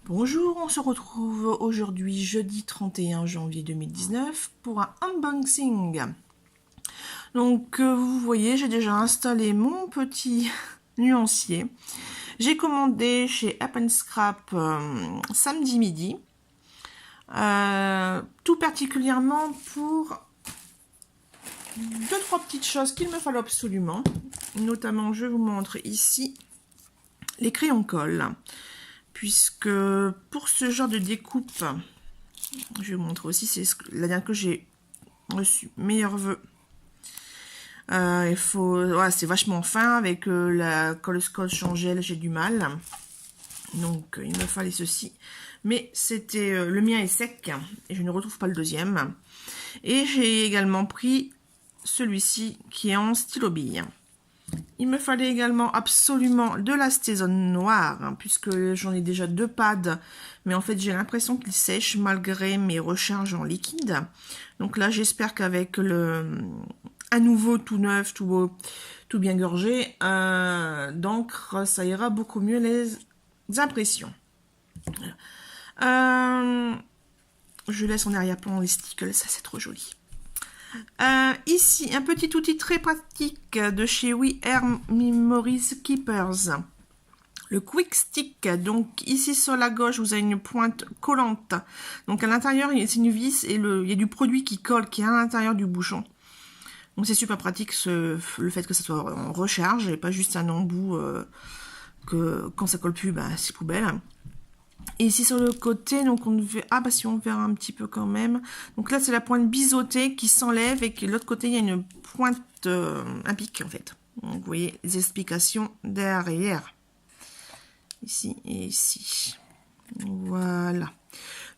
Bonjour, on se retrouve aujourd'hui jeudi 31 janvier 2019 pour un unboxing. Donc vous voyez, j'ai déjà installé mon petit nuancier. J'ai commandé chez Up & Scrap samedi midi. Tout particulièrement pour 2-3 petites choses qu'il me fallait absolument. Notamment, je vous montre ici les crayons colle. Puisque pour ce genre de découpe, je vais vous montrer aussi, c'est la dernière que j'ai reçue, meilleurs vœux. Voilà, c'est vachement fin, avec la colle scotch en gel, j'ai du mal. Donc il me fallait ceci. Mais c'était le mien est sec, et je ne retrouve pas le deuxième. Et j'ai également pris celui-ci qui est en stylo bille. Il me fallait également absolument de la Stézone noire, hein, puisque j'en ai déjà 2 pads, mais en fait j'ai l'impression qu'ils sèchent malgré mes recharges en liquide. Donc là j'espère qu'avec un nouveau tout neuf, tout beau, tout bien gorgé, d'encre, ça ira beaucoup mieux les impressions. Voilà. Je laisse en arrière-plan les stickers, ça c'est trop joli. Ici, un petit outil très pratique de chez We Air Memories Keepers. Le Quick Stick. Donc ici sur la gauche, vous avez une pointe collante. Donc à l'intérieur, c'est une vis et il y a du produit qui colle, qui est à l'intérieur du bouchon. Donc c'est super pratique le fait que ça soit en recharge et pas juste un embout que quand ça colle plus, bah, c'est poubelle. Et ici sur le côté, donc on fait, ah bah si on verra un petit peu quand même. Donc là c'est la pointe biseautée qui s'enlève et que de l'autre côté il y a une pointe, un pic en fait. Donc vous voyez les explications derrière. Ici et ici. Voilà.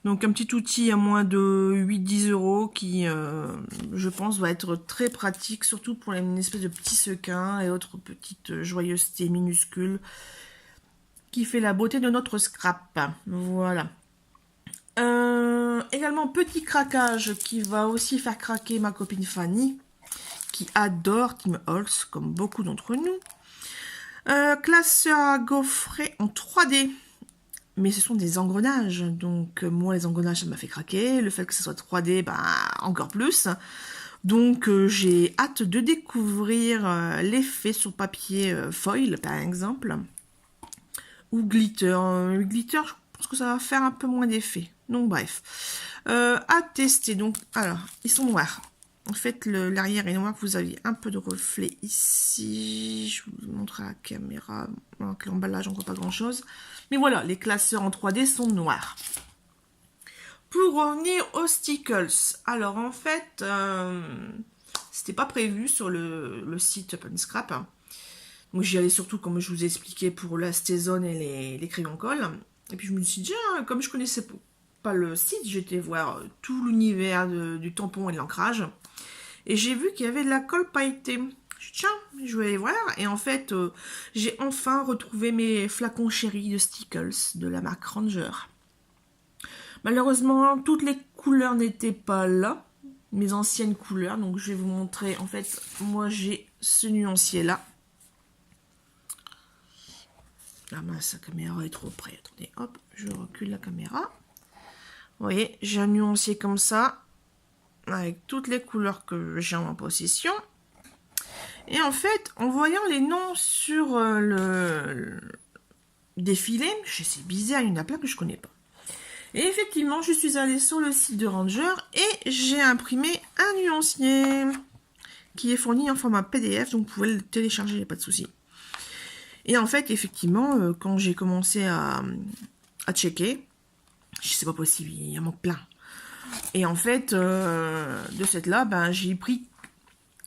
Donc un petit outil à moins de 8-10 € qui, je pense, va être très pratique, surtout pour une espèce de petit sequin et autres petites joyeusetés minuscules qui fait la beauté de notre scrap. Voilà. Également, petit craquage qui va aussi faire craquer ma copine Fanny, qui adore Tim Holtz, comme beaucoup d'entre nous. Classeur à gaufrer en 3D. Mais ce sont des engrenages, donc moi les engrenages ça m'a fait craquer, le fait que ce soit 3D, bah encore plus. Donc j'ai hâte de découvrir l'effet sur papier foil par exemple. Ou glitter. Glitter, je pense que ça va faire un peu moins d'effet. Donc bref. À tester. Donc, alors, ils sont noirs. En fait, l'arrière est noir. Vous avez un peu de reflet ici. Je vous montre à la caméra. Avec l'emballage, on ne voit pas grand chose. Mais voilà, les classeurs en 3D sont noirs. Pour revenir aux stickers. Alors, en fait, c'était pas prévu sur le site Up & Scrap. Donc j'y allais surtout, comme je vous ai expliqué, pour la Stézone et les crayons colle. Et puis je me suis dit, ah, comme je connaissais pas le site, j'étais voir tout l'univers du tampon et de l'ancrage. Et j'ai vu qu'il y avait de la colle pailletée. Je suis dit, tiens, je vais aller voir. Et en fait, j'ai enfin retrouvé mes flacons chéris de stickers de la marque Ranger. Malheureusement, toutes les couleurs n'étaient pas là. Mes anciennes couleurs. Donc je vais vous montrer. En fait, moi j'ai ce nuancier là. Ah mince, la caméra est trop près. Attendez, hop, je recule la caméra. Vous voyez, j'ai un nuancier comme ça, avec toutes les couleurs que j'ai en possession. Et en fait, en voyant les noms sur le défilé, c'est bizarre, il y en a plein que je connais pas. Et effectivement, je suis allée sur le site de Ranger et j'ai imprimé un nuancier qui est fourni en format PDF, donc vous pouvez le télécharger, il n'y a pas de souci. Et en fait, effectivement, quand j'ai commencé à checker, je sais pas possible, il y en manque plein. Et en fait, de cette là, ben, j'ai pris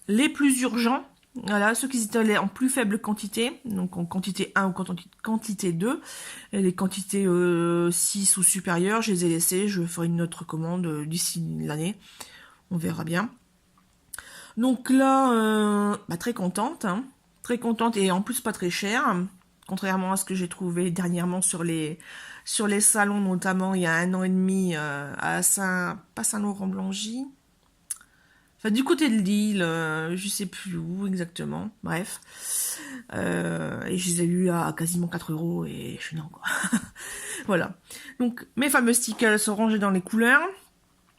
les plus urgents, voilà, ceux qui étaient en plus faible quantité, donc en quantité 1 ou quantité 2, et les quantités 6 ou supérieures, je les ai laissés, je ferai une autre commande d'ici l'année, on verra bien. Donc là, bah, très contente, hein. Très contente et en plus pas très cher, contrairement à ce que j'ai trouvé dernièrement sur les salons, notamment il y a 1 an et demi à pas Saint-Laurent-Blangy, enfin du côté de Lille, je sais plus où exactement, bref. Et je les ai eu à quasiment 4 € et je suis non quoi. Voilà. Donc, mes fameux stickers sont rangés dans les couleurs.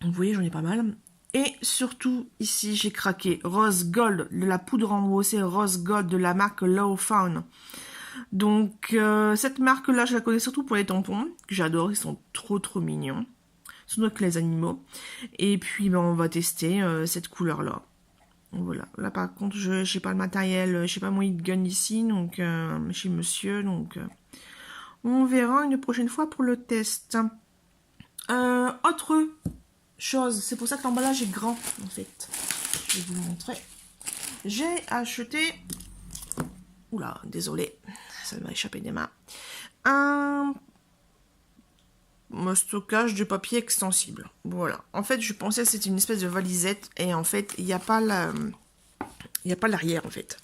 Vous voyez, j'en ai pas mal. Et surtout, ici, j'ai craqué Rose Gold, de la poudre embossée Rose Gold de la marque Low Fawn. Donc, cette marque-là, je la connais surtout pour les tampons, que j'adore, ils sont trop mignons. Surtout avec les animaux. Et puis, ben, on va tester cette couleur-là. Voilà. Là, par contre, je n'ai pas le matériel, je n'ai pas mon heat gun ici, donc chez monsieur, donc on verra une prochaine fois pour le test. Autre chose, c'est pour ça que l'emballage est grand, en fait. Je vais vous le montrer. J'ai acheté... Oula, désolé, ça m'a échappé des mains. Un stockage de papier extensible. Voilà. En fait, je pensais que c'était une espèce de valisette, et en fait, il n'y a pas la... Il n'y a pas l'arrière, en fait.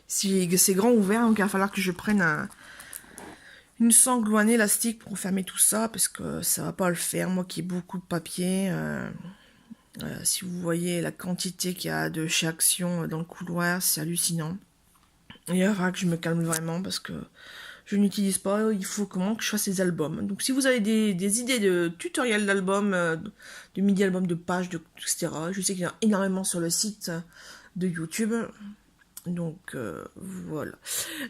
Si c'est grand ouvert, donc il va falloir que je prenne une sangle ou un élastique pour fermer tout ça, parce que ça va pas le faire, moi qui ai beaucoup de papier. Si vous voyez la quantité qu'il y a de chez Action dans le couloir, c'est hallucinant. Il y aura que je me calme vraiment, parce que je n'utilise pas, il faut comment que je fasse les albums. Donc si vous avez des idées de tutoriels d'albums, de midi-albums, de pages, etc. Je sais qu'il y en a énormément sur le site de YouTube. Donc voilà.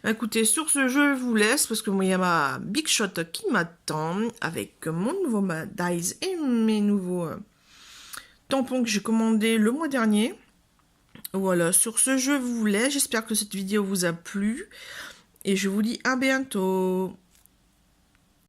Écoutez, sur ce, je vous laisse parce que moi, il y a ma Big Shot qui m'attend avec mon nouveau dies et mes nouveaux tampons que j'ai commandés le mois dernier. Voilà, sur ce, je vous laisse. J'espère que cette vidéo vous a plu et je vous dis à bientôt.